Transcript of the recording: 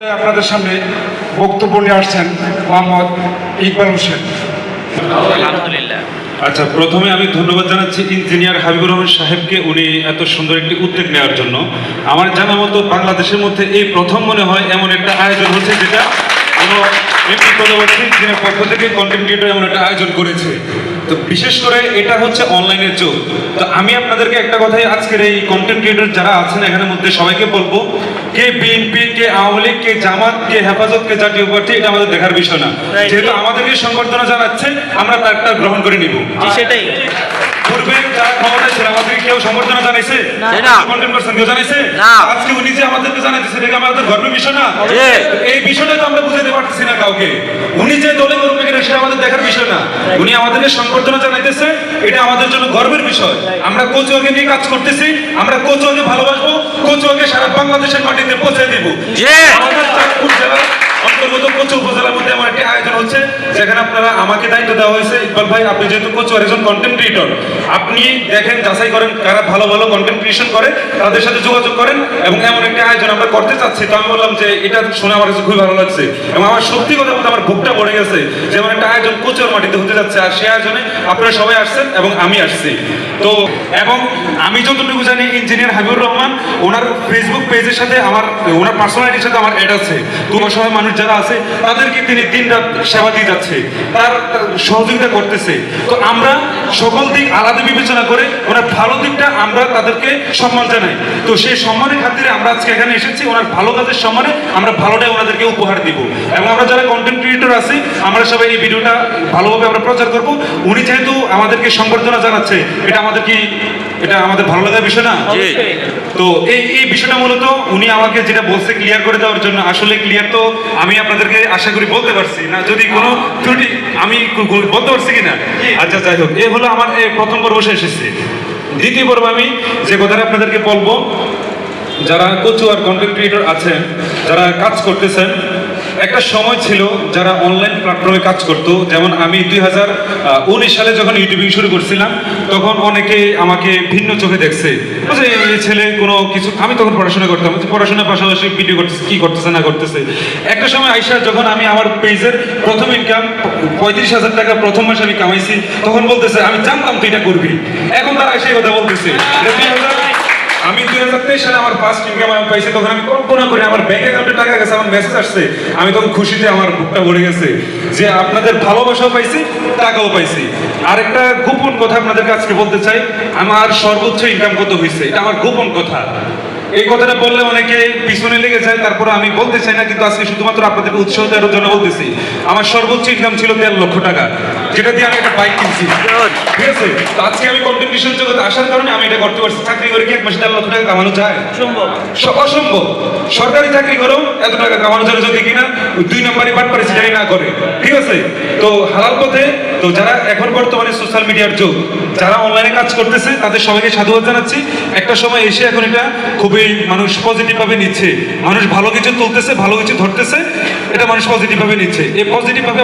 আপনাদের সামনে বক্তব্য নিয়ে আসছেন মোহাম্মদ ইকবাল হোসেন। আলহামদুলিল্লাহ। আচ্ছা, প্রথমে আমি ধন্যবাদ জানাচ্ছি ইঞ্জিনিয়ার হাবিবুর রহমান সাহেবকে, উনি এত সুন্দর একটি উদ্যোগ নেওয়ার জন্য। আমার জানা মতো বাংলাদেশের মধ্যে এই প্রথম মনে হয় এমন একটা আয়োজন হচ্ছে যেটা কোনো এমপি পরবর্তী দিনের পক্ষ থেকে কন্টেন্ট ক্রিয়েটর এমন একটা আয়োজন করেছে। তো বিশেষ করে এটা হচ্ছে অনলাইনের যুগ। তো আমি আপনাদেরকে একটা কথাই আজকের এই কন্টেন্ট ক্রিয়েটর যারা আছেন এখানের মধ্যে সবাইকে বলবো, কে বিএনপি, কে আওয়ামী লীগ, কে জামাত, কে হেফাজত, কে জাতীয় পার্টি, এটা আমাদের দেখার বিষয় না। যেহেতু আমাদেরকে সংবর্ধনা জানাচ্ছে আমরা তারটা গ্রহণ করে নিব। সেটাই। পূর্বে যারা ক্ষমতায় ছিল আমাদেরকে কেউ সম্বর্ধনা জানাইছে? কন্টেন্ট পারসন কেউ জানাইছে? আজকে উনি যে আমাদেরকে জানাইতেছে এটা আমাদের গর্বের বিষয় না? এই বিষয়টা তো আমরা বুঝাতে পারতেছি না কাউকে। উনি যে দলে করবে কিনা সেটা আমাদের দেখার বিষয় না। উনি আমাদেরকে সংবর্ধনা জানাইতেছে, এটা আমাদের জন্য গর্বের বিষয়। আমরা কোচওয়াকে নিয়ে কাজ করতেছি, আমরা কোচওয়াকে ভালোবাসবো, কোচওয়াকে সারা বাংলাদেশের মাটিতে পৌঁছে দিব। আমাদের চাঁদপুর জেলার অন্তর্গত কোচো উপজেলার মধ্যে আমার একটি আয়োজন হচ্ছে, যেখানে আপনারা আমাকে দায়িত্ব দেওয়া হয়েছে। ইকবাল ভাই, আপনি যেহেতু কোচোর একজন কন্টেন্ট ক্রিয়েটর, আপনি দেখেন, যাচাই করেন কারা ভালো ভালো কন্টেন্ট ক্রিয়েশন করে, তাদের সাথে যোগাযোগ করেন এবং এমন একটি আয়োজন আমরা করতে চাচ্ছি। তো আমি বললাম যে এটা শুনে আমার কাছে খুবই ভালো লাগছে এবং আমার সত্যি কথা বলতে আমার বুকটা ভরে গেছে, যেমন একটা আয়োজন কোচোর মাটিতে হতে যাচ্ছে। আর সেই আয়োজনে আপনারা সবাই আসছেন এবং আমি আসছি। তো এবং আমি যতটুকু জানি ইঞ্জিনিয়ার হাবিবুর রহমান, ওনার ফেসবুক পেজের সাথে আমার, ওনার পার্সোনালিটির সাথে আমার অ্যাড আছে। তো অসহায় মানুষ যারা আছে তাদেরকে তিনি দিন রাত সেবা দিয়ে যাচ্ছে, তার সহযোগিতা করতেছে। তো আমরা সকল দিক আলাদা বিবেচনা করে ওনার ভালো দিকটা আমরা তাদেরকে সম্মান জানাই। তো সেই সম্মানের খাতিরে আমরা আজকে এখানে এসেছি, ওনার ভালো কাজের সম্মানে আমরা ভালোটাই ওনাদেরকে উপহার দিব। এবং আমরা যারা কন্টেন্ট ক্রিয়েটর আছি আমরা সবাই এই ভিডিওটা ভালোভাবে আমরা প্রচার করব। উনি যেহেতু আমাদেরকে সংবর্ধনা জানাচ্ছে, এটা আমাদের কি, এটা আমাদের ভালো লাগার বিষয় না? তো এই বিষয়টা মূলত উনি আমাকে যেটা বলছে ক্লিয়ার করে দেওয়ার জন্য। আসলে ক্লিয়ার তো আমি আপনাদেরকে আশা করি বলতে পারছি না, যদি কোনো ত্রুটি আমি বলতে পারছি কিনা। আচ্ছা, যাই হোক, এ হলো আমার প্রথম পর্ব শেষ এসেছে। দ্বিতীয় পর্ব আমি যে কথাটা আপনাদেরকে বলবো, যারা কোচো আর কন্টেন্ট ক্রিয়েটর আছেন, যারা কাজ করতেছেন, একটা সময় ছিল যারা অনলাইন প্ল্যাটফর্মে কাজ করতো। যেমন আমি 2019 সালে যখন ইউটিউবিং শুরু করছিলাম, তখন অনেকে আমাকে ভিন্ন চোখে দেখছে, যে এই ছেলে কোনো কিছু। আমি তখন পড়াশোনা করতাম, পড়াশোনার পাশাপাশি ভিডিও করতেছে, কি করতেছে না করতেছে। একটা সময় আইসা যখন আমি আমার পেজের প্রথম ইনকাম 35,000 টাকা প্রথম মাসে আমি কামাইছি, তখন বলতেছে আমি জানতাম তুই এটা করবি। এখন তারা সেই কথা বলতেছে। আমি 2023 সালে আমার ফার্স্ট ইনকাম আমি পাইছি, তখন আমি কল্পনা করি আমার ব্যাংক অ্যাকাউন্টে টাকা গেছে, আমার মেসেজ আসছে, আমি তখন খুশিতে আমার বুকটা ভরে গেছে যে আপনাদের ভালোবাসাও পাইছি, টাকাও পাইছি। আর একটা গোপন কথা আপনাদেরকে আজকে বলতে চাই, আমার সর্বোচ্চ ইনকাম কত হয়েছে, এটা আমার গোপন কথা। এই কথাটা বললে অনেকে পিছনে লেগে যায়, তারপরে আমি বলতে চাই না, কিন্তু আজকে শুধুমাত্র আপনাদেরকে উৎসাহ দেওয়ার জন্য বলতেছি। আমার সর্বোচ্চ ইনকাম ছিল 13 লক্ষ টাকা, যেটা দিয়ে আমি একটা বাইক কিনছি। ঠিক আছে, তো আজকে আমি কন্টেন্ট ক্রিয়েশন জগতে আসার কারণে আমি এটা করতে পারছি। চাকরি করে কি এক মাসে 13 লক্ষ টাকা কামানো যায়? অসম্ভব। সরকারি চাকরি করো এত টাকা কামানো যায় যদি কিনা 2 নম্বরই পাঠ পারেছি জানি না করে। ঠিক আছে, তো হালাল পথে। তো যারা এখন বর্তমানে সোশ্যাল মিডিয়ার যুগ, যারা অনলাইনে কাজ করতেছে, তাদের সবাইকে সাধুবাদ জানাচ্ছি। একটা সময় এসে এখন এটা খুবই মানুষ পজিটিভ ভাবে নিচ্ছে, মানুষ ভালো কিছু তুলতেছে, ভালো কিছু ধরতেছে, এটা মানুষ পজিটিভ ভাবে নিচ্ছে। এই পজিটিভ ভাবে